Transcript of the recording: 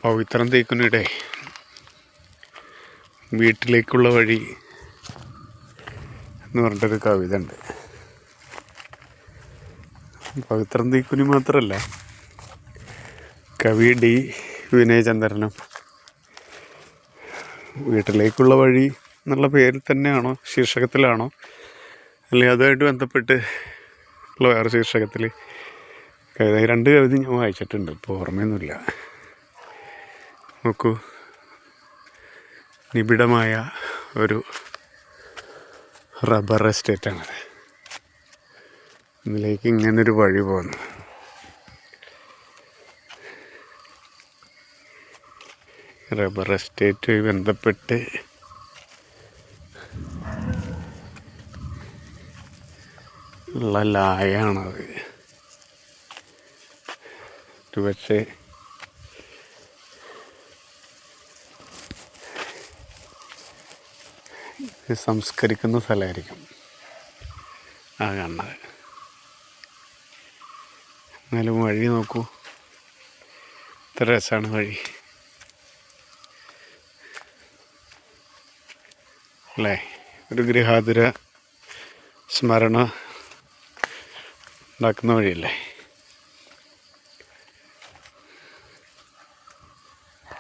പവിത്രം തേക്കുന്നിടെ വീട്ടിലേക്കുള്ള വഴി എന്ന് പറഞ്ഞിട്ടൊരു കവിത ഉണ്ട്. പവിത്രം തേക്കുനി മാത്രമല്ല, കവി ഡി വിനയചന്ദ്രനും വീട്ടിലേക്കുള്ള വഴി എന്നുള്ള പേരിൽ തന്നെയാണോ, ശീർഷകത്തിലാണോ, അല്ലെങ്കിൽ അതുമായിട്ട് ബന്ധപ്പെട്ട് ഉള്ള വേറെ ശീർഷകത്തിൽ കവിത, 2 കവിത ഞാൻ വായിച്ചിട്ടുണ്ട്, ഇപ്പോൾ ഓർമ്മയൊന്നുമില്ല. നോക്കൂ, നിബിഡമായ ഒരു റബ്ബർ എസ്റ്റേറ്റാണത്. ഇതിലേക്ക് ഇങ്ങനൊരു വഴി പോകുന്നു. റബ്ബർ എസ്റ്റേറ്റുമായി ബന്ധപ്പെട്ട് ഉള്ള ലായാണത്. പക്ഷേ സംസ്കരിക്കുന്ന സ്ഥലമായിരിക്കും ആ കാണുന്നത്. എന്നാലും വഴി നോക്കൂ, ഇത്ര രസമാണ് വഴി അല്ലേ. ഒരു ഗൃഹാതുര സ്മരണ ഉണ്ടാക്കുന്ന വഴിയല്ലേ.